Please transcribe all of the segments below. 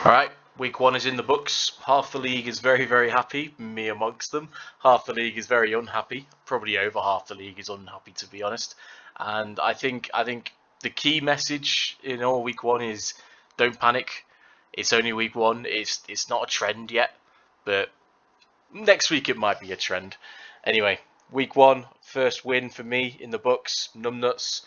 Alright, week one is in the books. Half the league is very, very happy, me amongst them. Half the league is very unhappy. Probably over half the league is unhappy, to be honest. And I think the key message in all week one is don't panic. It's only week one. It's not a trend yet, but next week it might be a trend. Anyway, week one, first win for me in the books. Numbnuts.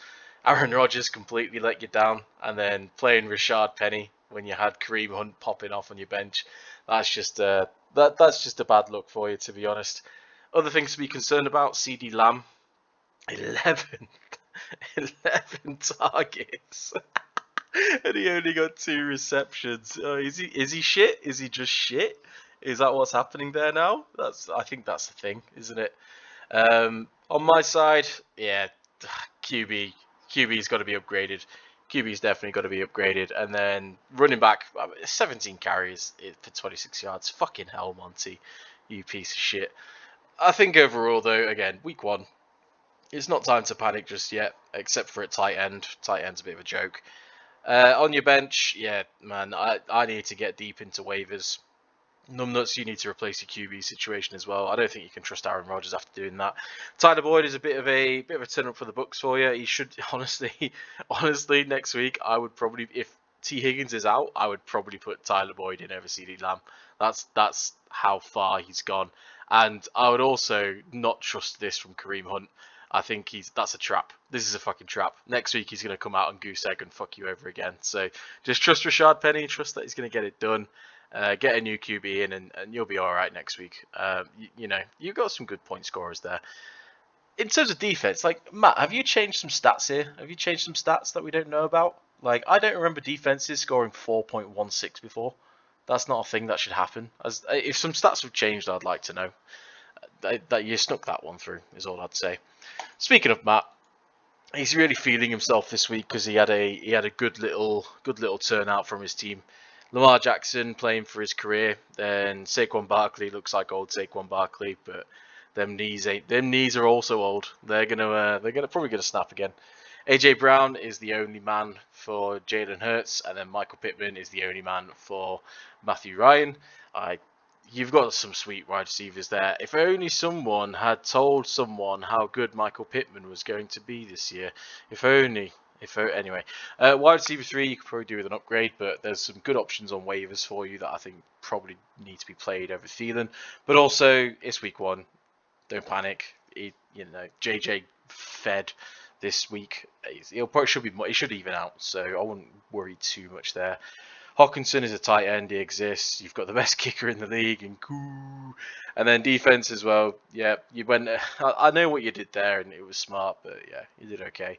Aaron Rodgers completely let you down, and then playing Rashard Penny when you had Kareem Hunt popping off on your bench. That's just a bad look for you, to be honest. Other things to be concerned about: CD Lamb, 11, 11 targets, and he only got 2 receptions. Is he shit? Is he just shit? Is that what's happening there now? I think that's the thing, isn't it? On my side, yeah, QB QB's got to be upgraded. QB's definitely got to be upgraded. And then running back, 17 carries for 26 yards. Fucking hell, Monty, you piece of shit. I think overall, though, again, week one, it's not time to panic just yet, except for at tight end. Tight end's a bit of a joke. On your bench, yeah, man, I need to get deep into waivers. Numbnuts, you need to replace your QB situation as well. I don't think you can trust Aaron Rodgers after doing that. Tyler Boyd is a bit of a turn up for the books for you. He should honestly next week I would probably, if T Higgins is out, I would probably put Tyler Boyd in over CD Lamb. That's how far he's gone. And I would also not trust this from Kareem Hunt. I think that's a trap. This is a fucking trap. Next week he's going to come out on goose egg and fuck you over again. So just trust Rashard Penny. Trust that he's going to get it done. Get a new QB in, and you'll be all right next week. You've got some good point scorers there. In terms of defense, like Matt, have you changed some stats here? Have you changed some stats that we don't know about? Like I don't remember defenses scoring 4.16 before. That's not a thing that should happen. If some stats have changed, I'd like to know. That you snuck that one through is all I'd say. Speaking of Matt, he's really feeling himself this week because he had a good little turnout from his team. Lamar Jackson playing for his career, then Saquon Barkley looks like old Saquon Barkley, but them knees are also old. They're probably gonna snap again. AJ Brown is the only man for Jalen Hurts, and then Michael Pittman is the only man for Matthew Ryan. You've got some sweet wide receivers there. If only someone had told someone how good Michael Pittman was going to be this year. If only. Anyway, wide receiver 3 you could probably do with an upgrade, but there's some good options on waivers for you that I think probably need to be played over Thielen. But also, it's week 1. Don't panic. JJ fed this week. He should even out, so I wouldn't worry too much there. Hockenson is a tight end. He exists. You've got the best kicker in the league, and then defense as well. Yeah, you went. I know what you did there, and it was smart, but yeah, you did okay.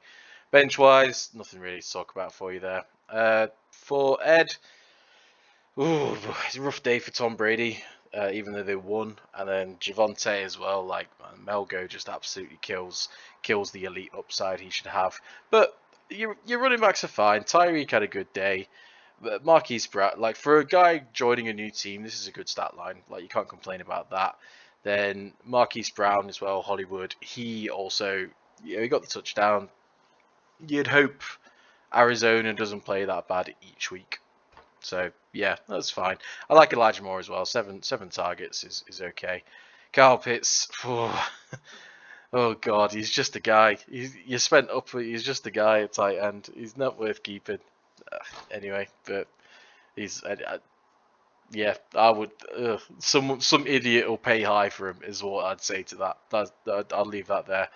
Bench wise, nothing really to talk about for you there. For Ed, it's a rough day for Tom Brady, even though they won, and then Javonte as well. Like Melgo just absolutely kills the elite upside he should have. But your running backs are fine. Tyreek had a good day. But Marquise Brown, like for a guy joining a new team, this is a good stat line. Like you can't complain about that. Then Marquise Brown as well, Hollywood. He also, he got the touchdown. You'd hope Arizona doesn't play that bad each week. So yeah, that's fine. I like Elijah Moore as well. Seven targets is okay. Kyle Pitts, oh god, he's just a guy. He's just a guy at tight end. He's not worth keeping. Anyway, but he's yeah. I would some idiot will pay high for him is what I'd say to that. I'll leave that there.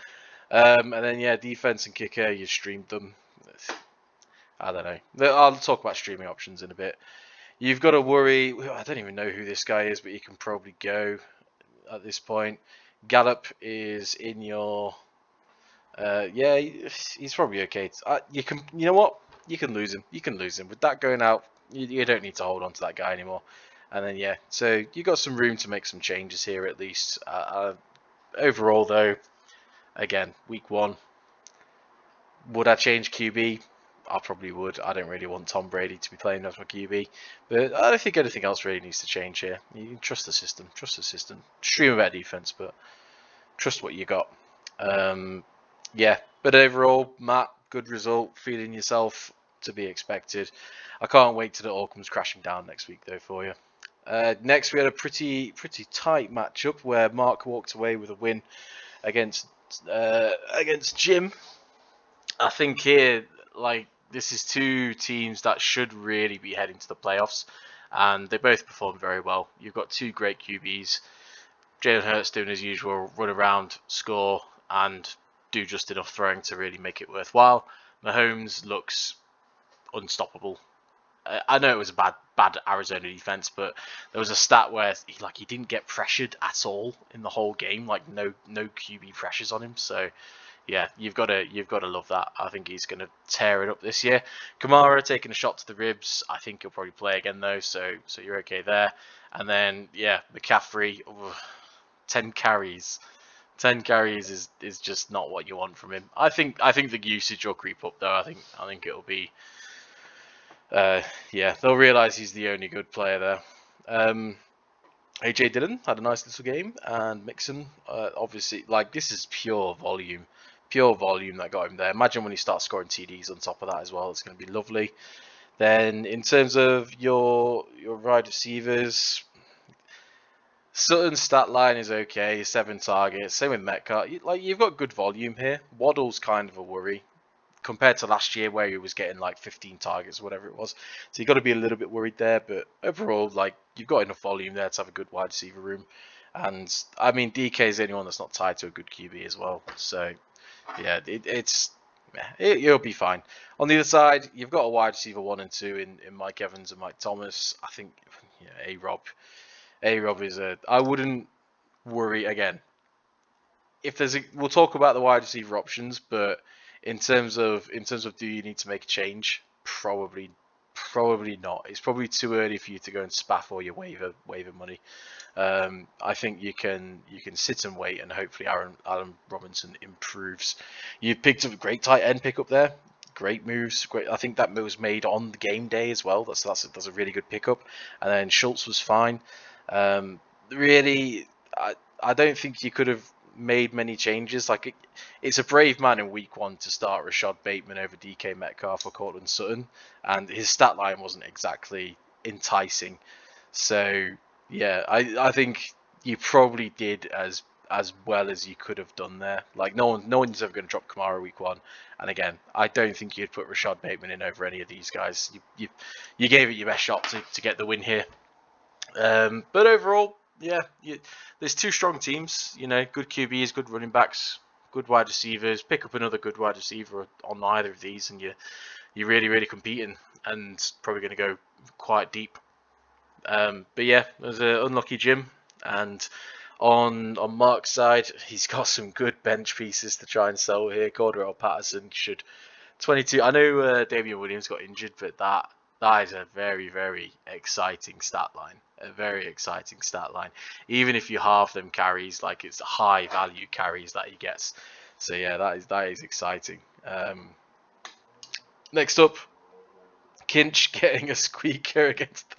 And then yeah, defense and kicker, you streamed them. I don't know. I'll talk about streaming options in a bit. You've got to worry. I don't even know who this guy is, but you can probably go at this point. Gallup is in your. Yeah, he's probably okay. You can. You know what? You can lose him. You can lose him with that going out. You don't need to hold on to that guy anymore. And then yeah, so you got some room to make some changes here at least. Overall though, again, week 1. Would I change QB? I probably would. I don't really want Tom Brady to be playing as my QB, but I don't think anything else really needs to change here. You can trust the system. Trust the system. Stream a better defense, but trust what you got. Yeah, but overall, Matt, good result. Feeling yourself to be expected. I can't wait till it all comes crashing down next week, though, for you. Next, we had a pretty tight matchup where Mark walked away with a win against Jim. I think here, like, this is two teams that should really be heading to the playoffs, and they both performed very well. You've got two great QBs. Jalen Hurts doing his usual run around, score, and do just enough throwing to really make it worthwhile. Mahomes looks unstoppable. I know it was a bad Arizona defense, but there was a stat where he didn't get pressured at all in the whole game, like no QB pressures on him. So yeah, you've got to love that. I think he's going to tear it up this year. Kamara taking a shot to the ribs. I think he'll probably play again though, so you're okay there. And then yeah, McCaffrey, 10 carries. 10 carries is just not what you want from him. I think the usage will creep up though. I think it'll be yeah, they'll realise he's the only good player there. AJ Dillon had a nice little game, and Mixon, obviously, like, this is pure volume that got him there. Imagine when he starts scoring TDs on top of that as well. It's going to be lovely. Then in terms of your wide receivers, Sutton's stat line is okay, 7 targets. Same with Metcalf. You've got good volume here. Waddle's kind of a worry compared to last year where he was getting like 15 targets or whatever it was. So you've got to be a little bit worried there. But overall, like, you've got enough volume there to have a good wide receiver room. And I mean, DK is the only one that's not tied to a good QB as well. So yeah, it'll be fine. On the other side, you've got a wide receiver 1 and 2 in Mike Evans and Mike Thomas. I think A-Rob is I wouldn't worry again. If there's we'll talk about the wide receiver options, but in terms of do you need to make a change? Probably not. It's probably too early for you to go and spaff all your waiver money. I think you can sit and wait, and hopefully Allen Robinson improves. You picked up a great tight end pickup there. Great moves. Great. I think that move was made on the game day as well. That's a really good pickup. And then Schultz was fine. Really, I don't think you could have made many changes. Like, it's a brave man in week 1 to start Rashad Bateman over DK Metcalf or Cortland Sutton, and his stat line wasn't exactly enticing. So yeah, I think you probably did as well as you could have done there. Like, no one's ever going to drop Kamara week 1, and again, I don't think you'd put Rashad Bateman in over any of these guys. You gave it your best shot to get the win here. But overall, yeah, there's two strong teams. Good QBs, good running backs, good wide receivers. Pick up another good wide receiver on either of these, and you're really competing, and probably going to go quite deep. But yeah, it was an unlucky Jim, and on Mark's side, he's got some good bench pieces to try and sell here. Cordarrelle Patterson should 22. I know Damian Williams got injured, but that is a very exciting stat line. A very exciting stat line. Even if you halve them carries, like, it's high value carries that he gets. So yeah, that is exciting. Next up, Kinch getting a squeaker against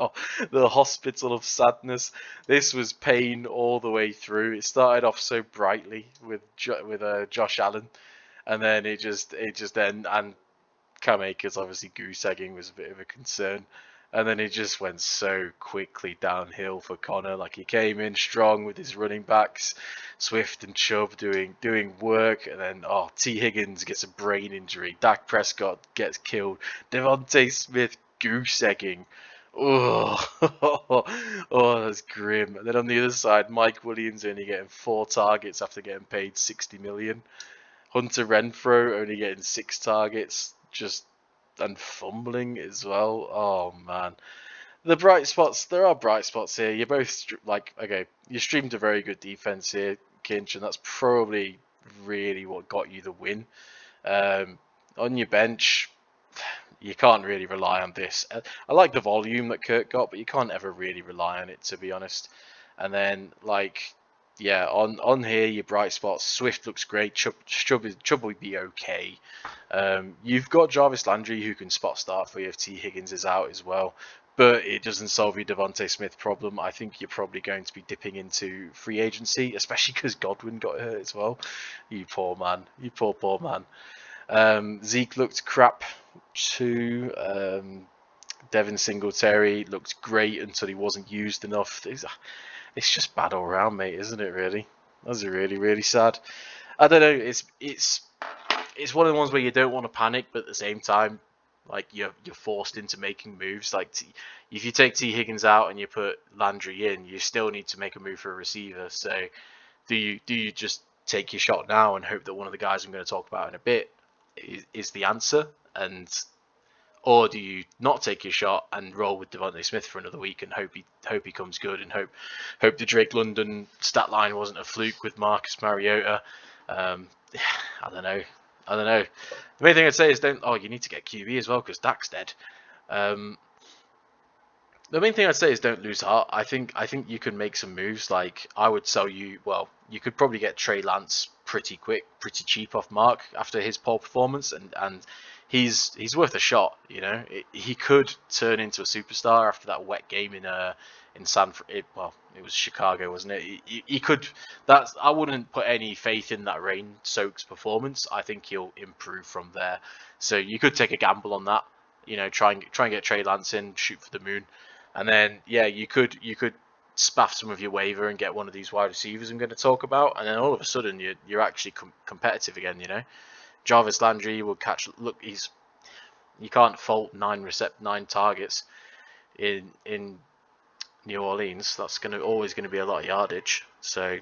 the Hospital of Sadness. This was pain all the way through. It started off so brightly with Josh Allen, and then it just then, and Cam Akers obviously goose egging was a bit of a concern, and then it just went so quickly downhill for Connor. Like, he came in strong with his running backs, Swift and Chubb doing work, and then T. Higgins gets a brain injury, Dak Prescott gets killed, Devontae Smith goose egging. Oh, that's grim. And then on the other side, Mike Williams only getting 4 targets after getting paid $60 million. Hunter Renfrow only getting 6 targets, and fumbling as well. Oh man, the bright spots. There are bright spots here. You're both you streamed a very good defense here, Kinch, and that's probably really what got you the win. On your bench, you can't really rely on this. I like the volume that Kirk got, but you can't ever really rely on it, to be honest. And then, yeah, on here, your bright spots. Swift looks great. Chubb will be okay. You've got Jarvis Landry, who can spot start for you if T. Higgins is out as well. But it doesn't solve your Devontae Smith problem. I think you're probably going to be dipping into free agency, especially because Godwin got hurt as well. You poor man. You poor man. Zeke looked crap. 2. Devin Singletary looked great until he wasn't used enough. It's just bad all around, mate, isn't it? Really, that's really, really sad. I don't know. It's one of the ones where you don't want to panic, but at the same time, like you're forced into making moves. Like if you take T Higgins out and you put Landry in, you still need to make a move for a receiver. So do you just take your shot now and hope that one of the guys I'm going to talk about in a bit is the answer, and or do you not take your shot and roll with Devontae Smith for another week and hope he comes good, and hope the Drake London stat line wasn't a fluke with Marcus Mariota? I don't know. The main thing I'd say is don't. Oh, you need to get QB as well because Dak's dead. The main thing I'd say is don't lose heart. I think you can make some moves. Like I would sell you. Well, you could probably get Trey Lance pretty quick, pretty cheap off Mark after his poor performance, and he's worth a shot. You know, he could turn into a superstar after that wet game in it was Chicago, wasn't it? He could. I wouldn't put any faith in that rain-soaked performance. I think he'll improve from there. So you could take a gamble on that. You know, try and get Trey Lance in, shoot for the moon, and then yeah, you could spaff some of your waiver and get one of these wide receivers I'm going to talk about, and then all of a sudden you're actually competitive again. You know, Jarvis Landry will catch. Look, you can't fault 9 targets in New Orleans. That's always going to be a lot of yardage. So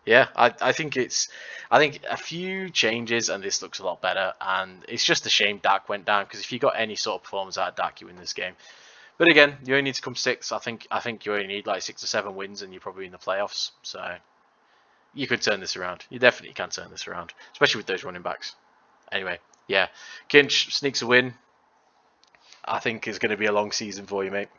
yeah, I think a few changes and this looks a lot better. And it's just a shame Dak went down, because if you got any sort of performance out of Dak, you win this game. But again, you only need to come 6. I think you only need like 6 or 7 wins, and you're probably in the playoffs. So you could turn this around. You definitely can turn this around, especially with those running backs. Anyway, yeah, Kinch sneaks a win. I think it's going to be a long season for you, mate.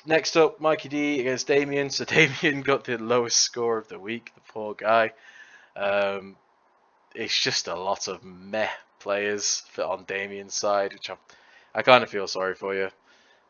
Next up, Mikey D against Damien. So Damien got the lowest score of the week. The poor guy. It's just a lot of meh players on Damien's side, which I kind of feel sorry for you.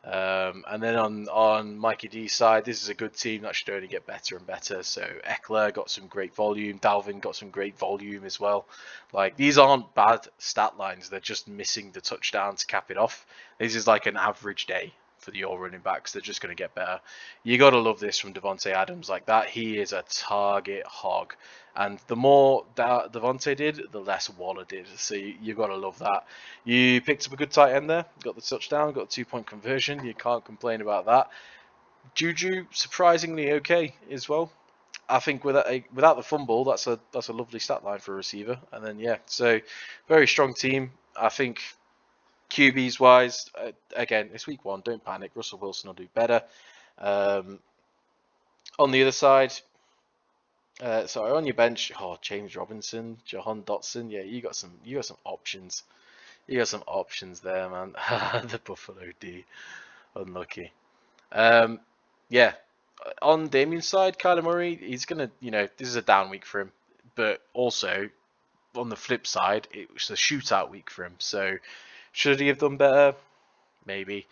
And then on Mikey D's side, this is a good team that should only get better and better. So Eckler got some great volume. Dalvin got some great volume as well. Like, these aren't bad stat lines. They're just missing the touchdown to cap it off. This is like an average day for your running backs. They're just going to get better. You got to love this from Davante Adams. Like that, he is a target hog. And the more that Davante did, the less Waller did. So you got to love that. You picked up a good tight end there. Got the touchdown. Got a 2-point conversion. You can't complain about that. Juju surprisingly okay as well. I think without the fumble, that's a lovely stat line for a receiver. And then yeah, so very strong team. I think QBs wise, again, it's week 1. Don't panic. Russell Wilson will do better. On the other side, sorry, on your bench, James Robinson, Jahan Dotson. Yeah, you got some options. You got some options there, man. The Buffalo D, unlucky. Yeah, on Damien's side, Kyler Murray, he's gonna, this is a down week for him, but also on the flip side, it was a shootout week for him. So should he have done better? Maybe.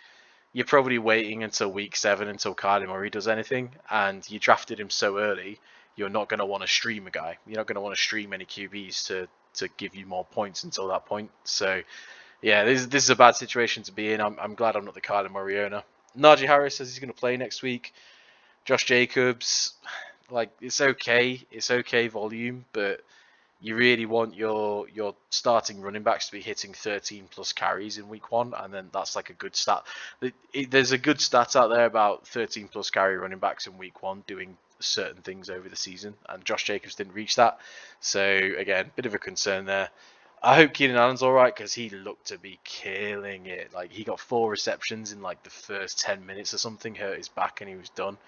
You're probably waiting until week 7 until Kyler Murray does anything, and you drafted him so early. You're not going to want to stream a guy. You're not going to want to stream any QBs to give you more points until that point. So, yeah, this is a bad situation to be in. I'm glad I'm not the Kyler Murray owner. Najee Harris says he's going to play next week. Josh Jacobs, like, it's okay volume, but you really want your starting running backs to be hitting 13 plus carries in week 1, and then that's like a good stat. There's a good stat out there about 13 plus carry running backs in week 1 doing certain things over the season, and Josh Jacobs didn't reach that. So again, bit of a concern there. I hope Keenan Allen's all right, because he looked to be killing it. Like, he got 4 receptions in like the first 10 minutes or something, hurt his back, and he was done.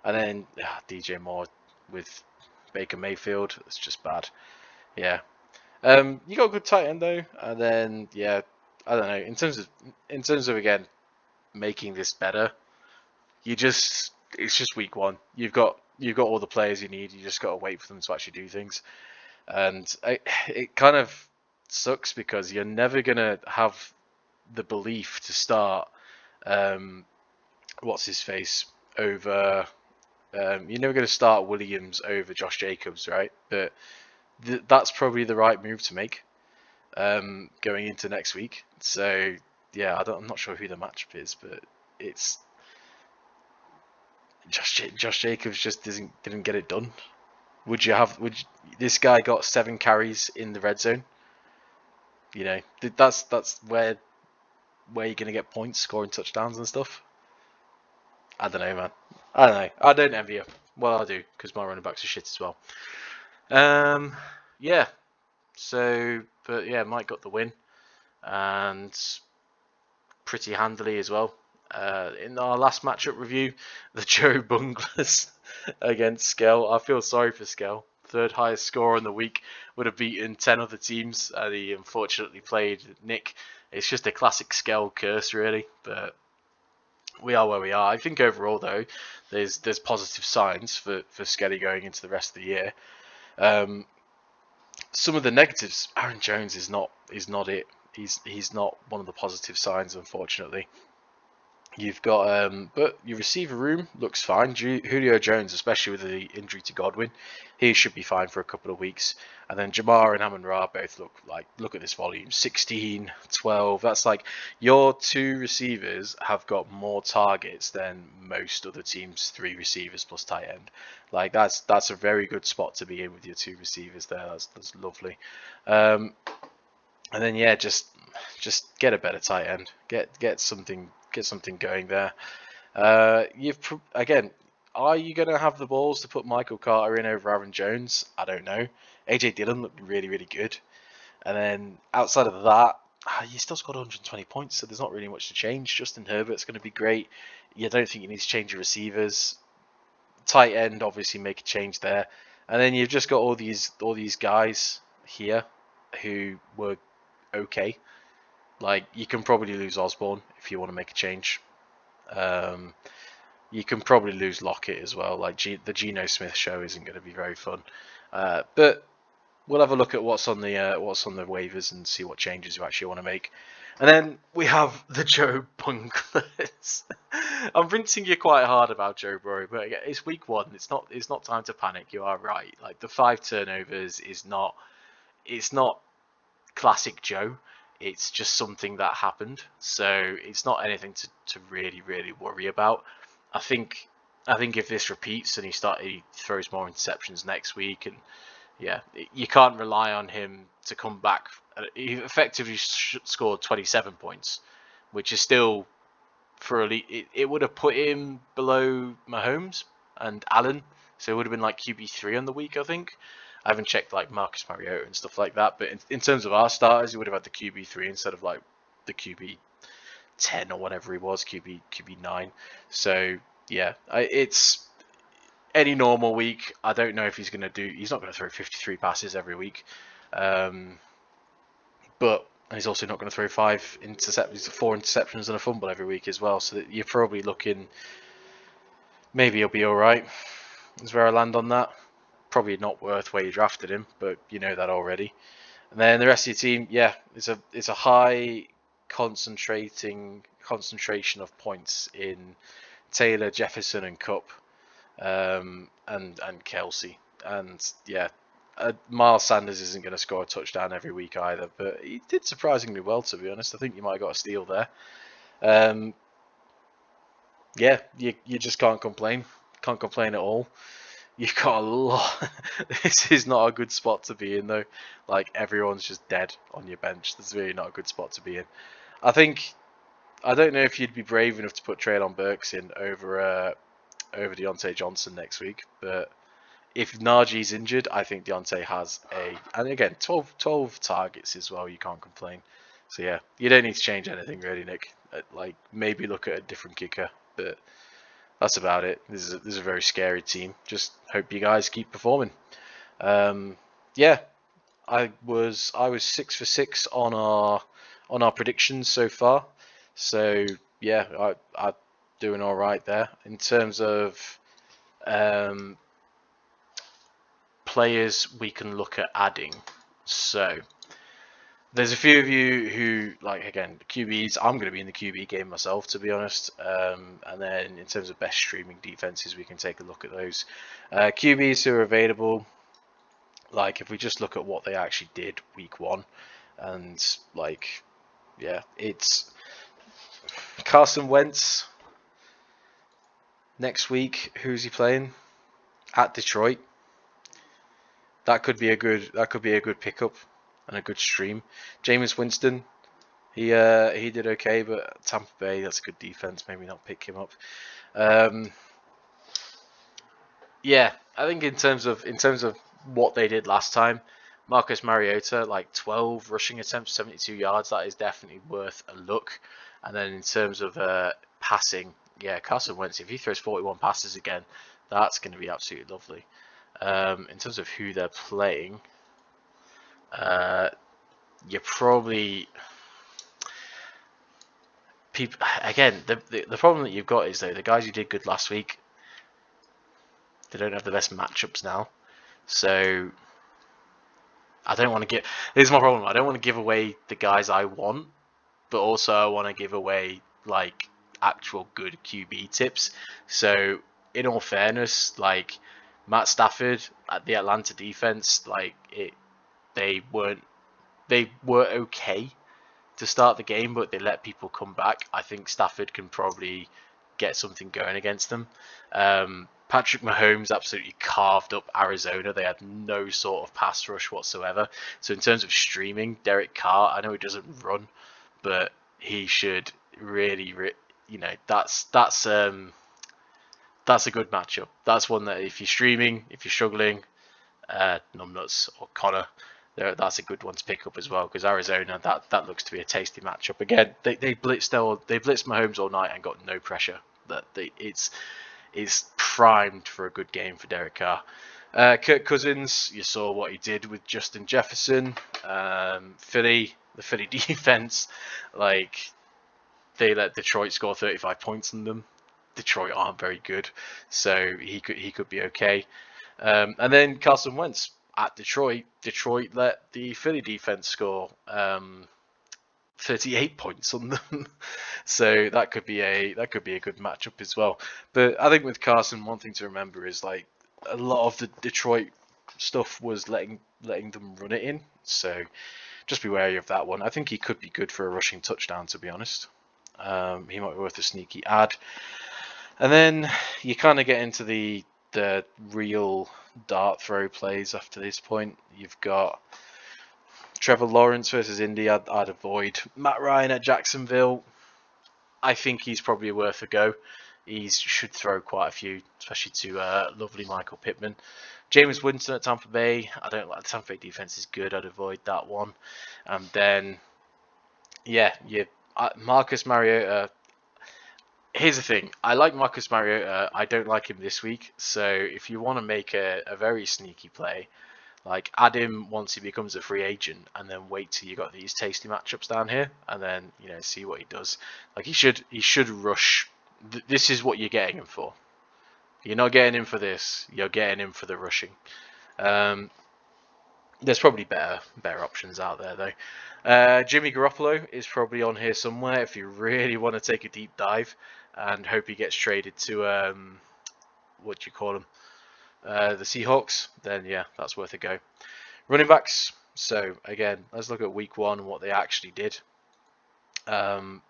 And then DJ Moore with Baker Mayfield, it's just bad. Yeah. You got a good tight end though, and then yeah, I don't know. In terms of again making this better, it's just week 1. You've got all the players you need. You just got to wait for them to actually do things, and it kind of sucks because you're never gonna have the belief to start. What's his face over? You're never going to start Williams over Josh Jacobs, right? But that's probably the right move to make. going into next week. So yeah, I'm not sure who the matchup is, but it's Josh Jacobs just didn't get it done. This guy got 7 carries in the red zone? You know, that's where you're gonna get points, scoring touchdowns and stuff. I don't know, man. I don't know. I don't envy you. Well, I do, because my running backs are shit as well. Yeah. So, but yeah, Mike got the win, and pretty handily as well. In our last matchup review, the Joe Bunglers against Skell. I feel sorry for Skell. Third highest score in the week, would have beaten 10 other teams. He unfortunately played Nick. It's just a classic Skell curse, really. But we are where we are. I think overall, though, there's positive signs for Skelly going into the rest of the year. Some of the negatives, Aaron Jones is not it. He's not one of the positive signs, unfortunately. You've got, but your receiver room looks fine. Julio Jones, especially with the injury to Godwin, he should be fine for a couple of weeks. And then Jamar and Amon-Ra both look at this volume, 16, 12. That's like your 2 receivers have got more targets than most other teams' 3 receivers plus tight end. Like that's a very good spot to be in with your 2 receivers there. That's lovely. And then yeah, just get a better tight end. Get something going there. Again, are you going to have the balls to put Michael Carter in over Aaron Jones? I don't know. AJ Dillon looked really, really good. And then outside of that, you still scored 120 points, so there's not really much to change. Justin Herbert's going to be great. You don't think you need to change your receivers. Tight end, obviously, make a change there. And then you've just got all these guys here who were okay. Like, you can probably lose Osborne if you want to make a change. You can probably lose Lockett as well. Like, the Geno Smith show isn't going to be very fun. But we'll have a look at what's on the waivers and see what changes you actually want to make. And then we have the Joe Bunglers. I'm rinsing you quite hard about Joe Burrow, but it's week 1. It's not time to panic. You are right. Like, the 5 turnovers is not. It's not classic Joe. It's just something that happened, so it's not anything to really worry about. I think if this repeats and he throws more interceptions next week, and yeah, you can't rely on him to come back. He effectively scored 27 points, which is still for elite. It would have put him below Mahomes and Allen, so it would have been like QB3 on the week, I think. I haven't checked like Marcus Mariota and stuff like that, but in terms of our starters, he would have had the QB3 instead of like the QB10 or whatever he was, QB9. So yeah, it's any normal week. I don't know if he's going to do. He's not going to throw 53 passes every week, but he's also not going to throw 4 interceptions and a fumble every week as well. So that you're probably looking. Maybe he'll be all right. Is where I land on that. Probably not worth where you drafted him, but you know that already. And then the rest of your team, yeah, it's a high concentration of points in Taylor, Jefferson, and Kupp, and Kelsey. And yeah, Miles Sanders isn't going to score a touchdown every week either, but he did surprisingly well, to be honest. I think you might have got a steal there. Yeah, you just can't complain. Can't complain at all. You've got a lot. This is not a good spot to be in, though. Like, everyone's just dead on your bench. That's really not a good spot to be in. I don't know if you'd be brave enough to put Treylon Burks in over Deontay Johnson next week, but if Najee's injured, I think Deontay has and again, 12 targets as well. You can't complain. So yeah, you don't need to change anything really, Nick. Like, maybe look at a different kicker, but that's about it. This is a very scary team. Just hope you guys keep performing. Yeah, I was 6 for 6 on our predictions so far. So yeah, I'm doing all right there in terms of players we can look at adding. So there's a few of you who, like, again, QBs, I'm going to be in the QB game myself, to be honest. And then in terms of best streaming defenses, we can take a look at those. QBs who are available, like if we just look at what they actually did week 1, And like, yeah, it's Carson Wentz next week. Who's he playing? At Detroit. That could be a good pickup and a good stream. Jameis Winston, he did okay, but Tampa Bay, that's a good defense. Maybe not pick him up. Yeah, I think in terms of what they did last time, Marcus Mariota, like 12 rushing attempts, 72 yards. That is definitely worth a look. And then in terms of passing, yeah, Carson Wentz, if he throws 41 passes again, that's going to be absolutely lovely. In terms of who they're playing, you're probably people again. The problem that you've got is though the guys who did good last week, they don't have the best matchups now. So I don't want to get. Here's my problem. I don't want to give away the guys I want, but also I want to give away like actual good QB tips. So in all fairness, like Matt Stafford at the Atlanta defense, like they were okay to start the game, but they let people come back. I think Stafford can probably get something going against them. Patrick Mahomes absolutely carved up Arizona. They had no sort of pass rush whatsoever. So in terms of streaming, Derek Carr, I know he doesn't run, but he should really, that's a good matchup. That's one that if you're streaming, if you're struggling, Numbnuts or Connor, that's a good one to pick up as well, because Arizona, that looks to be a tasty matchup. Again, they blitzed Mahomes all night and got no pressure. It's primed for a good game for Derek Carr. Kirk Cousins, you saw what he did with Justin Jefferson. The Philly defense, like they let Detroit score 35 points on them. Detroit aren't very good, so he could be okay. And then Carson Wentz at Detroit. Detroit let the Philly defense score 38 points on them. So that could be a good matchup as well. But I think with Carson, one thing to remember is like a lot of the Detroit stuff was letting them run it in. So just be wary of that one. I think he could be good for a rushing touchdown, to be honest. He might be worth a sneaky ad. And then you kind of get into the real dart throw plays after this point. You've got Trevor Lawrence versus Indy. I'd avoid. Matt Ryan at Jacksonville. I think he's probably worth a go. He should throw quite a few, especially to lovely Michael Pittman. Jameis Winston at Tampa Bay. I don't like the Tampa Bay defense is good. I'd avoid that one. And then, Marcus Mariota. Here's the thing. I like Marcus Mariota. I don't like him this week. So if you want to make a very sneaky play, like add him once he becomes a free agent, and then wait till you got these tasty matchups down here, and then see what he does. Like he should rush. This is what you're getting him for. You're not getting him for this. You're getting him for the rushing. There's probably better options out there though. Jimmy Garoppolo is probably on here somewhere if you really want to take a deep dive and hope he gets traded to what do you call them? The Seahawks. Then yeah, that's worth a go. Running backs. So again, let's look at week 1 and what they actually did. Who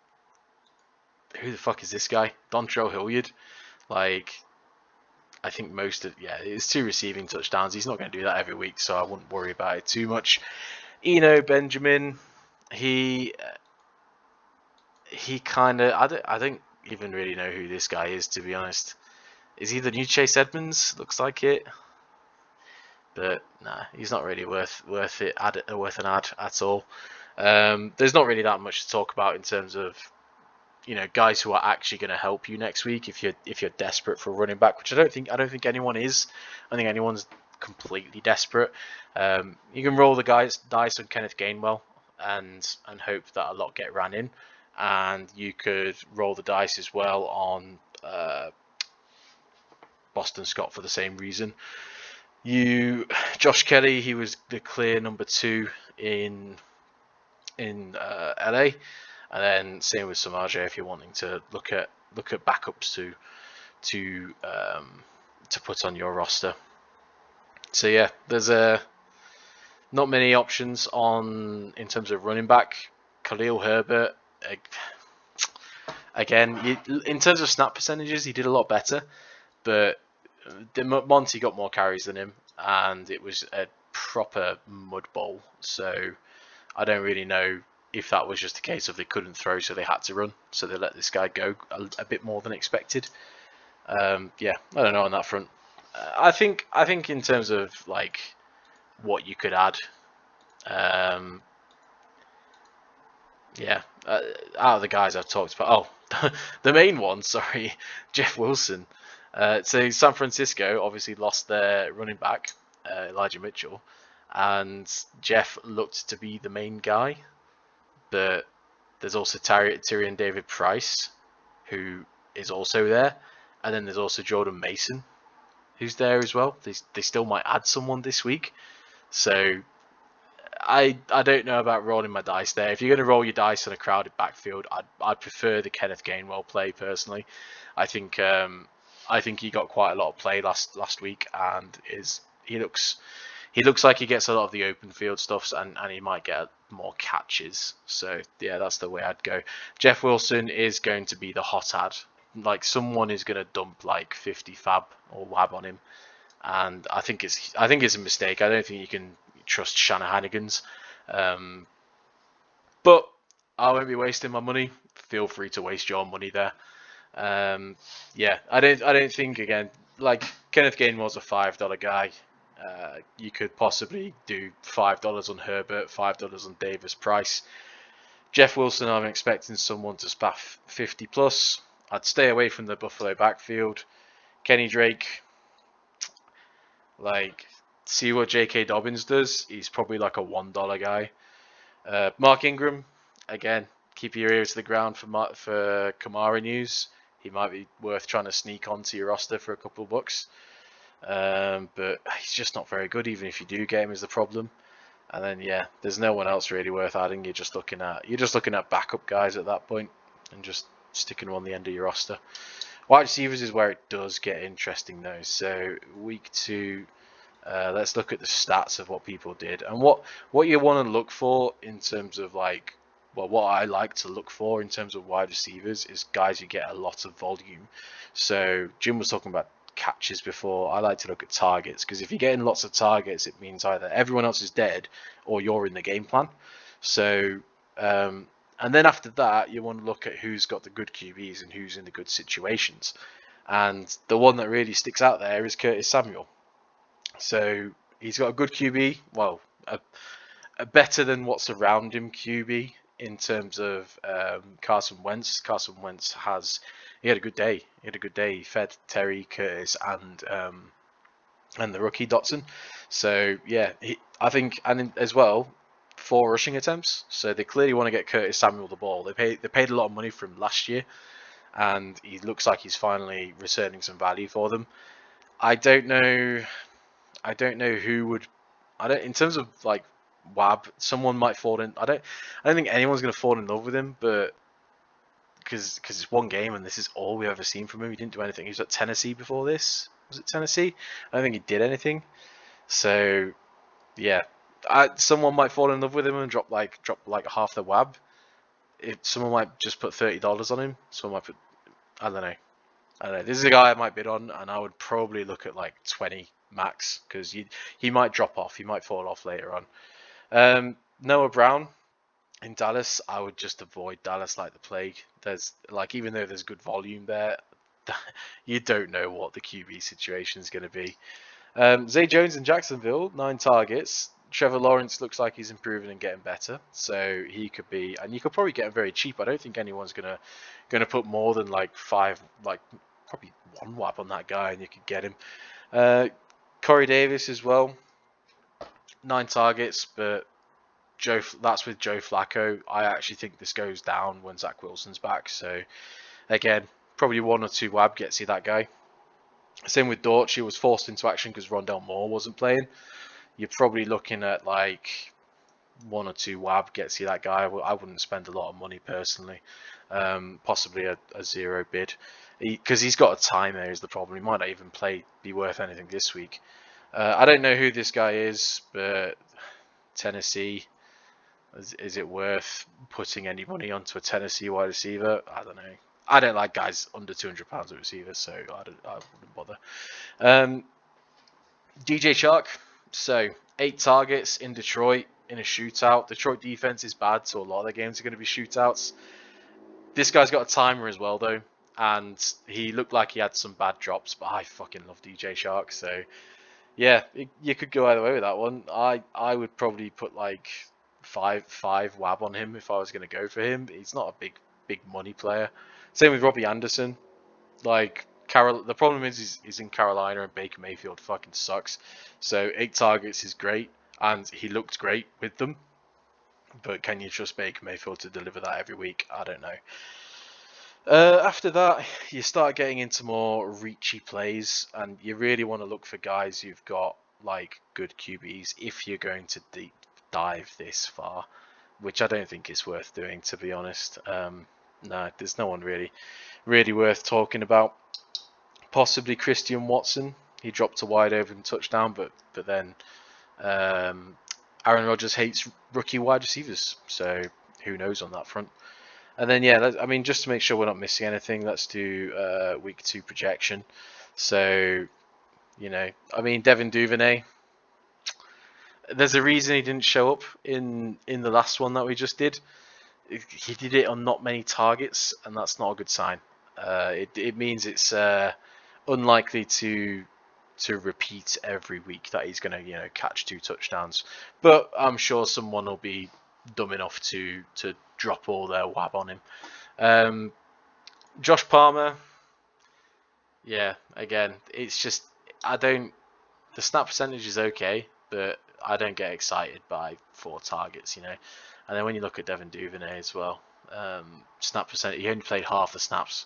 the fuck is this guy? Dontrell Hilliard. Like, I think it's 2 receiving touchdowns. He's not going to do that every week, so I wouldn't worry about it too much. Eno Benjamin, he kind of, I don't even really know who this guy is, to be honest. Is he the new Chase Edmonds? Looks like it. But nah, he's not really worth it. Worth an ad at all. There's not really that much to talk about in terms of guys who are actually going to help you next week if you're desperate for a running back, which I don't think anyone is. I think anyone's completely desperate. You can roll the dice on Kenneth Gainwell and hope that a lot get ran in, and you could roll the dice as well on Boston Scott for the same reason. Josh Kelly, he was the clear number 2 in LA, and then same with Samaje if you're wanting to look at backups to put on your roster. So yeah, there's Not many options on in terms of running back. Khalil Herbert, again, in terms of snap percentages, he did a lot better, but Monty got more carries than him, and it was a proper mud bowl. So I don't really know if that was just a case of they couldn't throw, so they had to run, so they let this guy go a bit more than expected. Yeah, I don't know on that front. I think in terms of like what you could add, yeah, out of the guys I've talked about, the main one, sorry, Jeff Wilson. So San Francisco obviously lost their running back, Elijah Mitchell, and Jeff looked to be the main guy, but there's also Tyrion David Price, who is also there, and then there's also Jordan Mason, who's there as well. They still might add someone this week, so I don't know about rolling my dice there. If you're going to roll your dice on a crowded backfield, I'd prefer the Kenneth Gainwell play personally. I think he got quite a lot of play last week, and he looks like he gets a lot of the open field stuffs, and he might get more catches. So yeah, that's the way I'd go. Jeff Wilson is going to be the hot ad. Like someone is going to dump like 50 fab or wab on him, and I think it's a mistake. I don't think you can trust Shanahanigans. But I won't be wasting my money. Feel free to waste your money there. Yeah, I don't think again like Kenneth Gainwell's a $5 guy. You could possibly do $5 on Herbert, $5 on Davis Price. Jeff Wilson, I'm expecting someone to spaff 50 plus. I'd stay away from the Buffalo backfield. Kenny Drake, like, see what J.K. Dobbins does. He's probably like a $1 guy. Mark Ingram, again, keep your ears to the ground for Kamara news. He might be worth trying to sneak onto your roster for a couple of bucks. But he's just not very good, even if you do get him, is the problem. And then yeah, there's no one else really worth adding. You're just looking at backup guys at that point and just sticking them on the end of your roster. Wide receivers is where it does get interesting though. So week 2, let's look at the stats of what people did and what you want to look for in terms of like, well, what I like to look for in terms of wide receivers is guys who get a lot of volume. So Jim was talking about catches before. I like to look at targets, because if you're getting lots of targets, it means either everyone else is dead or you're in the game plan. So and then after that, you want to look at who's got the good QBs and who's in the good situations. And the one that really sticks out there is Curtis Samuel. So he's got a good QB, well, a better than what's around him QB in terms of Carson Wentz. Carson Wentz he had a good day. He fed Terry, Curtis, and the rookie Dotson. So yeah, I think, and as well, 4 rushing attempts. So they clearly want to get Curtis Samuel the ball. They paid a lot of money for him last year, and he looks like he's finally returning some value for them. I don't know who would. In terms of like Wab, someone might fall in. I don't think anyone's going to fall in love with him, but because it's one game and this is all we've ever seen from him. He didn't do anything. He was at Tennessee before this. Was it Tennessee? I don't think he did anything. So yeah, someone might fall in love with him and drop like half the Wab. If someone might just put $30 on him, someone might put, I don't know. This is a guy I might bid on, and I would probably look at like 20 max, because he might drop off. He might fall off later on. Noah Brown in Dallas, I would just avoid Dallas like the plague. There's like, even though there's good volume there, you don't know what the QB situation is going to be. Zay Jones in Jacksonville, 9 targets. Trevor Lawrence looks like he's improving and getting better, so he could be, and you could probably get him very cheap. I don't think anyone's gonna put more than like 5, like probably 1 whap on that guy, and you could get him. Corey Davis as well, 9 targets, but that's with Joe Flacco. I actually think this goes down when Zach Wilson's back. So again, probably 1 or 2 whab gets you that guy. Same with Dortch. He was forced into action because Rondell Moore wasn't playing. You're probably looking at like 1 or 2 whab gets you that guy. I wouldn't spend a lot of money personally. Possibly a 0 bid, because he's got a timer is the problem. He might not even be worth anything this week. I don't know who this guy is, but Tennessee. Is it worth putting any money onto a Tennessee wide receiver? I don't know. I don't like guys under £200 at receiver, so I wouldn't bother. DJ Chark. So 8 targets in Detroit in a shootout. Detroit defense is bad, so a lot of their games are going to be shootouts. This guy's got a timer as well, though, and he looked like he had some bad drops, but I fucking love DJ Chark, so yeah, you could go either way with that one. I would probably put like five WAB on him if I was going to go for him. He's not a big money player. Same with Robbie Anderson. Like the problem is he's in Carolina and Baker Mayfield fucking sucks. So 8 targets is great, and he looked great with them. But can you trust Baker Mayfield to deliver that every week? I don't know. After that, you start getting into more reachy plays, and you really want to look for guys who've got like good QBs if you're going to deep dive this far, which I don't think is worth doing, to be honest. No, there's no one really worth talking about. Possibly Christian Watson. He dropped a wide open touchdown, but then Aaron Rodgers hates rookie wide receivers, so who knows on that front. And then yeah, I mean, just to make sure we're not missing anything, let's do week 2 projection. So, you know, I mean, Devin Duvernay. There's a reason he didn't show up in the last one that we just did. He did it on not many targets, and that's not a good sign. It means it's unlikely to repeat every week that he's going to catch 2 touchdowns. But I'm sure someone will be dumb enough to drop all their WAB on him. Josh Palmer, yeah, again, it's just the snap percentage is okay, but I don't get excited by 4 targets, And then when you look at Devin Duvernay as well, snap percentage, he only played half the snaps,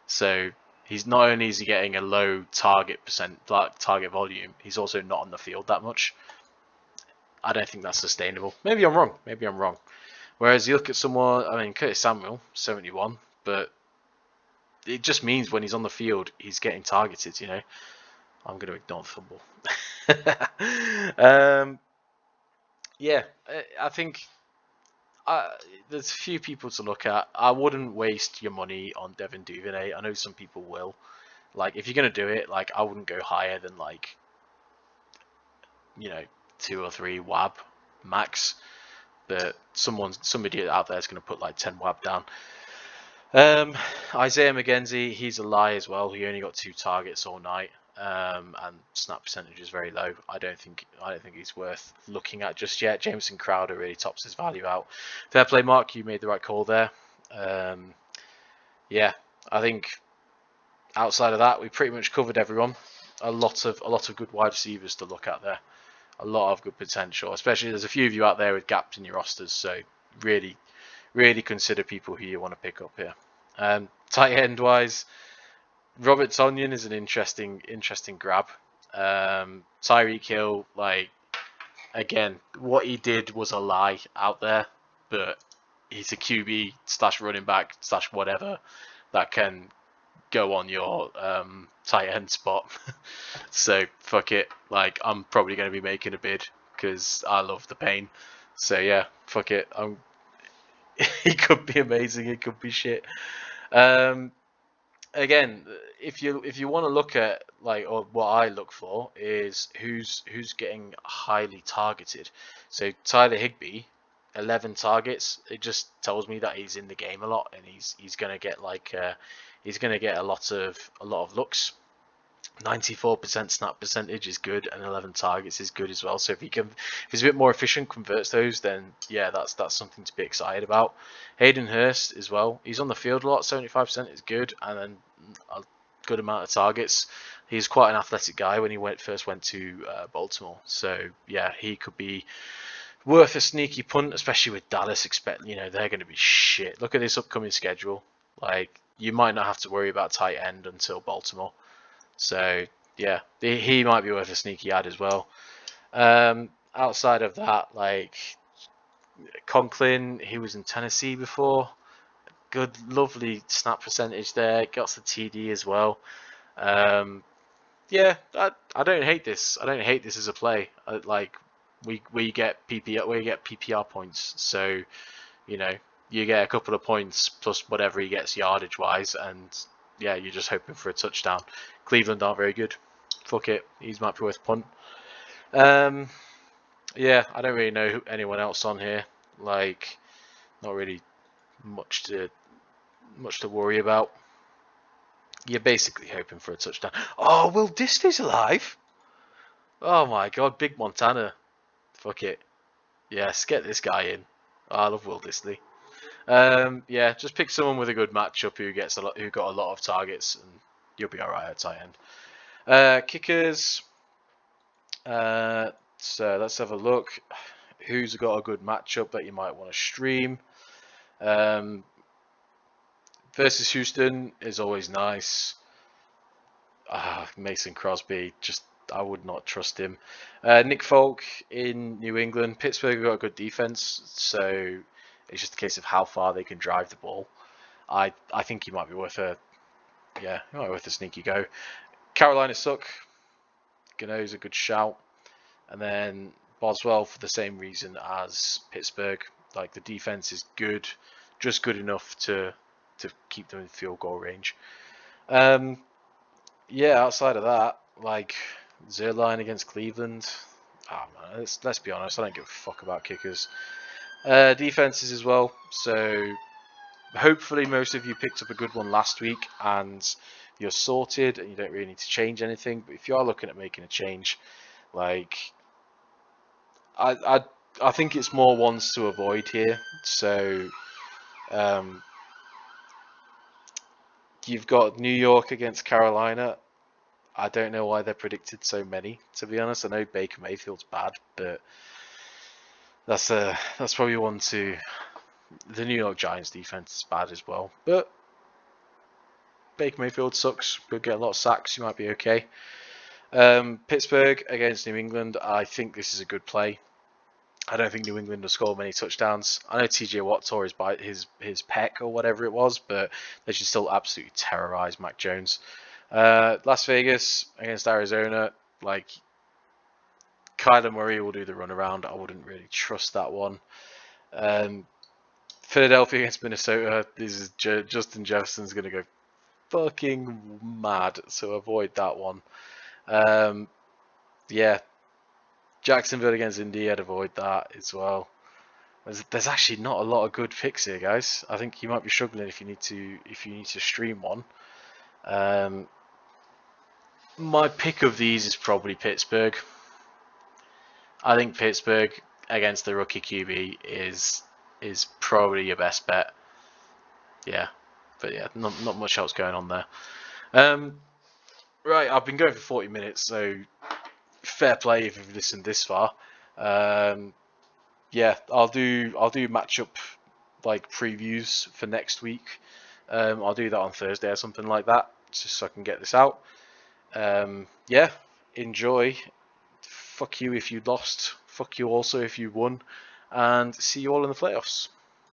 so he's not only is he getting a low target volume, he's also not on the field that much. I don't think that's sustainable. Maybe I'm wrong. Whereas you look at someone, I mean, Curtis Samuel, 71, but it just means when he's on the field, he's getting targeted, I'm going to ignore the fumble. Yeah, I think there's a few people to look at. I wouldn't waste your money on Devin Duvernay. I know some people will. Like, if you're going to do it, like, I wouldn't go higher than, like, 2 or 3 WAB max. But somebody out there is going to put like 10 WAB down. Isaiah McKenzie, he's a lie as well. He only got 2 targets all night, and snap percentage is very low. I don't think he's worth looking at just yet. Jameson Crowder really tops his value out. Fair play, Mark. You made the right call there. Yeah, I think outside of that, we pretty much covered everyone. A lot of good wide receivers to look at there. A lot of good potential, especially there's a few of you out there with gaps in your rosters, so really consider people who you want to pick up here. Tight end wise, Robert Tonyan is an interesting grab. Tyreek Hill, like, again, what he did was a lie out there, but he's a QB / running back / whatever that can go on your tight end spot. So fuck it, like, I'm probably going to be making a bid because I love the pain. So yeah, fuck it. He could be amazing, it could be shit. Again, if you want to look at, like, or what I look for is who's getting highly targeted. So Tyler Higbee, 11 targets. It just tells me that he's in the game a lot, and he's going to get like he's going to get a lot of looks. 94% snap percentage is good, and 11 targets is good as well. So if he's a bit more efficient, converts those, then yeah, that's something to be excited about. Hayden Hurst as well. He's on the field a lot. 75% is good, and then a good amount of targets. He's quite an athletic guy when he first went to Baltimore. So yeah, he could be worth a sneaky punt, especially with Dallas. They're going to be shit. Look at this upcoming schedule. Like, you might not have to worry about tight end until Baltimore. So yeah, he might be worth a sneaky ad as well. Outside of that, like Conklin, he was in Tennessee before. Good, lovely snap percentage there. Got the TD as well. Yeah, I don't hate this. I don't hate this as a play. we get PPR points, so you know you get a couple of points plus whatever he gets yardage wise, and yeah, you're just hoping for a touchdown. Cleveland aren't very good. Fuck it, he's might be worth a punt. Yeah, I don't really know anyone else on here. Like, not really much to worry about. You're basically hoping for a touchdown. Oh, Will Disney's alive. Oh my god, Big Montana. Fuck it. Yes, get this guy in. Oh, I love Will Disney. Yeah, just pick someone with a good matchup who got a lot of targets, and you'll be alright at tight end. Kickers. So let's have a look. Who's got a good matchup that you might want to stream? Versus Houston is always nice. Mason Crosby, just I would not trust him. Nick Folk in New England. Pittsburgh have got a good defense, so it's just a case of how far they can drive the ball. I think he might be worth a sneaky go. Carolina suck. Gano's a good shout, and then Boswell for the same reason as Pittsburgh. Like the defense is good, just good enough to keep them in field goal range. Yeah, outside of that, like Zerline against Cleveland. Man, let's be honest, I don't give a fuck about kickers. Defenses as well. So hopefully most of you picked up a good one last week and you're sorted and you don't really need to change anything. But if you are looking at making a change, like I think it's more ones to avoid here. So you've got New York against Carolina. I don't know why they're predicted so many, to be honest. I know Baker Mayfield's bad, but that's probably one to. The New York Giants defense is bad as well, but Baker Mayfield sucks. He'll get a lot of sacks. You might be okay. Pittsburgh against New England. I think this is a good play. I don't think New England will score many touchdowns. I know TJ Watt tore his pec or whatever it was, but they should still absolutely terrorize Mac Jones. Las Vegas against Arizona, like Kyler Murray will do the runaround. I wouldn't really trust that one. Philadelphia against Minnesota. This is Justin Jefferson's going to go fucking mad, so avoid that one. Yeah, Jacksonville against Indy. I'd avoid that as well. There's actually not a lot of good picks here, guys. I think you might be struggling if you need to stream one. My pick of these is probably Pittsburgh. I think Pittsburgh against the rookie QB is probably your best bet. Yeah, but yeah, not much else going on there. Right, I've been going for 40 minutes, so fair play if you've listened this far. Yeah, I'll do matchup like previews for next week. I'll do that on Thursday or something like that, just so I can get this out. Yeah, enjoy. Fuck you if you lost. Fuck you also if you won. And see you all in the playoffs.